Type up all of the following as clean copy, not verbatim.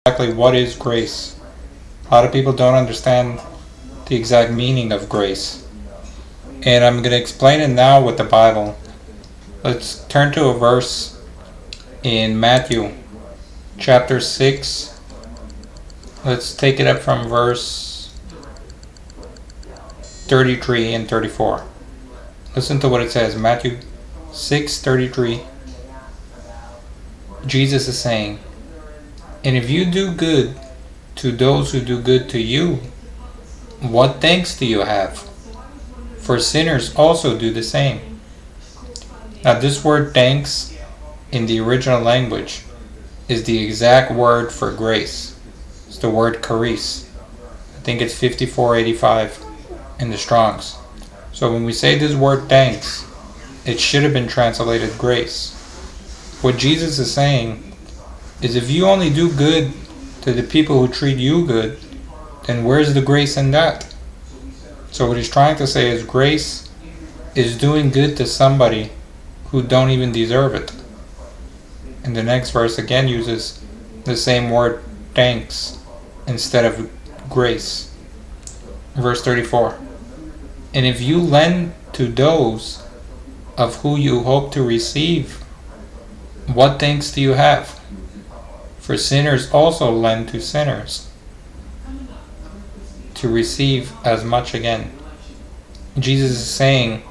exactly what is grace. A lot of people don't understand the exact meaning of grace. And I'm going to explain it now with the Bible. Let's turn to a verse in Matthew chapter 6. Let's take it up from verse 33 and 34. Listen to what it says. Matthew 6:33. Jesus is saying, "And if you do good to those who do good to you, what thanks do you have? For sinners also do the same." Now this word thanks in the original language is the exact word for grace. It's the word charis. I think it's 5485 in the Strongs. So when we say this word thanks, it should have been translated grace. What Jesus is saying is if you only do good to the people who treat you good, then where's the grace in that? So what he's trying to say is grace is doing good to somebody who don't even deserve it. And the next verse again uses the same word thanks instead of grace. Verse 34. "And if you lend to those of who you hope to receive, what thanks do you have? For sinners also lend to sinners to receive as much again." Jesus is saying,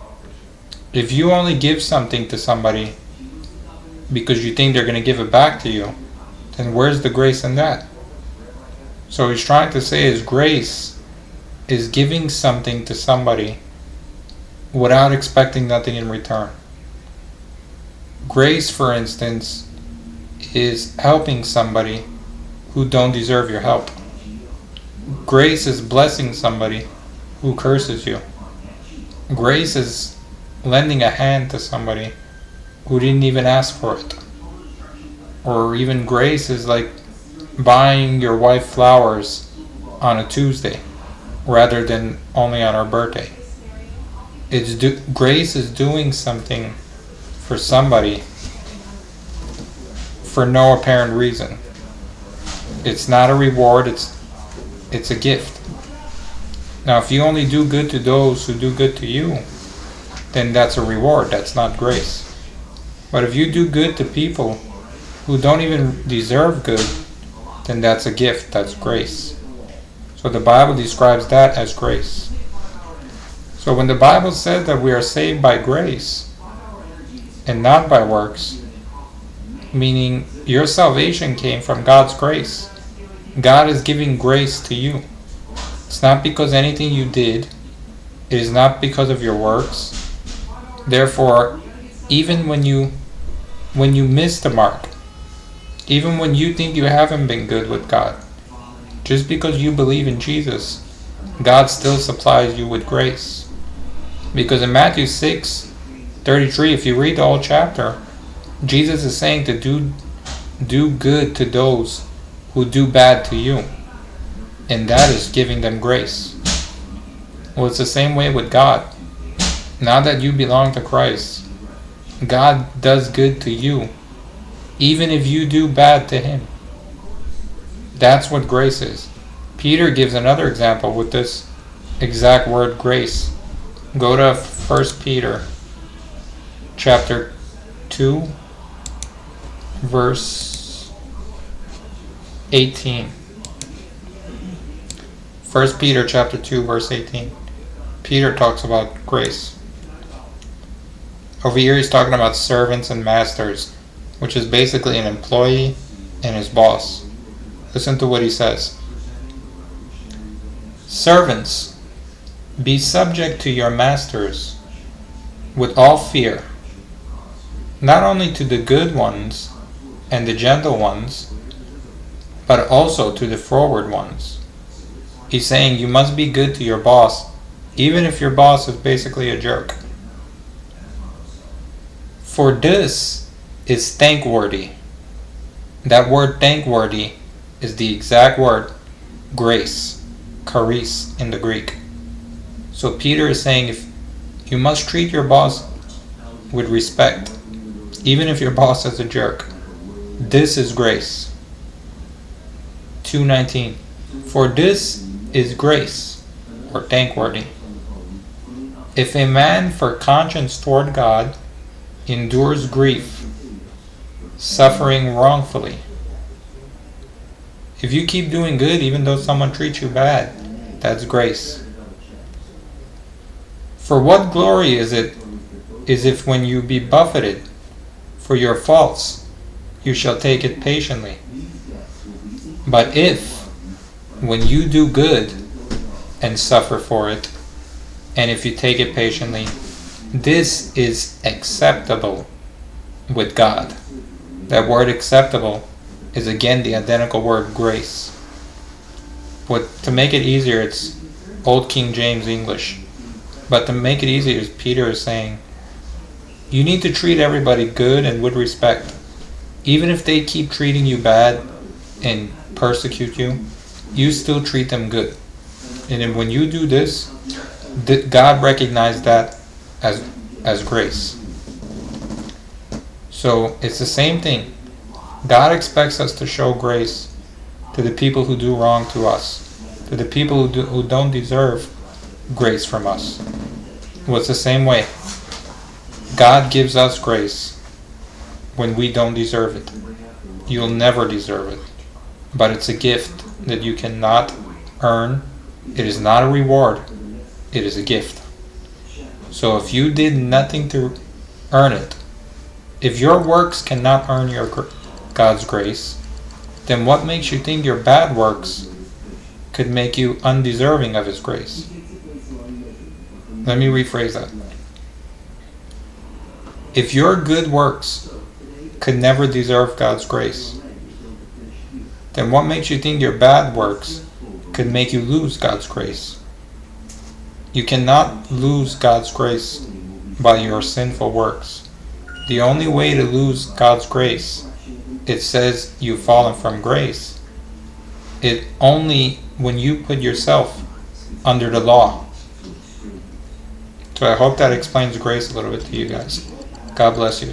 if you only give something to somebody because you think they're going to give it back to you, then where's the grace in that? So he's trying to say is grace is giving something to somebody without expecting nothing in return. Grace, for instance, is helping somebody who don't deserve your help. Grace is blessing somebody who curses you. Grace is lending a hand to somebody who didn't even ask for it. Or even grace is like buying your wife flowers on a Tuesday rather than only on her birthday. Grace is doing something for somebody for no apparent reason. It's not a reward, it's a gift. Now if you only do good to those who do good to you, then that's a reward, that's not grace. But if you do good to people who don't even deserve good, then that's a gift, that's grace. So the Bible describes that as grace. So when the Bible says that we are saved by grace and not by works, meaning your salvation came from God's grace, God is giving grace to you. It's not because anything you did, it is not because of your works. Therefore, even when you miss the mark, even when you think you haven't been good with God, just because you believe in Jesus, God still supplies you with grace. Because in Matthew 6:33, if you read the whole chapter, Jesus is saying to do good to those who do bad to you. And that is giving them grace. Well, it's the same way with God. Now that you belong to Christ, God does good to you, even if you do bad to Him. That's what grace is. Peter gives another example with this exact word grace. Go to 1 Peter chapter 2, verse 18. 1 Peter chapter 2, verse 18. Peter talks about grace. Over here he's talking about servants and masters, which is basically an employee and his boss. Listen to what he says. "Servants, be subject to your masters with all fear, not only to the good ones and the gentle ones, but also to the forward ones." He's saying you must be good to your boss, even if your boss is basically a jerk. "For this is thankworthy." That word thankworthy is the exact word grace, charis in the Greek. So Peter is saying if you must treat your boss with respect, even if your boss is a jerk. This is grace. 2:19. For this is grace, or thankworthy, if a man for conscience toward God endures grief, suffering wrongfully. If you keep doing good even though someone treats you bad, that's grace. For what glory is it if when you be buffeted for your faults, you shall take it patiently? But if, when you do good and suffer for it, and if you take it patiently, this is acceptable with God. That word acceptable is again the identical word grace. But to make it easier, it's Old King James English. But to make it easier, Peter is saying, you need to treat everybody good and with respect. Even if they keep treating you bad and persecute you, you still treat them good. And then when you do this, God recognized that as grace. So it's the same thing. God expects us to show grace to the people who do wrong to us, to the people who don't deserve grace from us. Well, it's the same way. God gives us grace when we don't deserve it. You'll never deserve it. But it's a gift that you cannot earn. It is not a reward. It is a gift. So if you did nothing to earn it, if your works cannot earn God's grace, then what makes you think your bad works could make you undeserving of His grace? Let me rephrase that. If your good works could never deserve God's grace, then what makes you think your bad works could make you lose God's grace? You cannot lose God's grace by your sinful works. The only way to lose God's grace, it says you've fallen from grace, it only when you put yourself under the law. So I hope that explains grace a little bit to you guys. God bless you.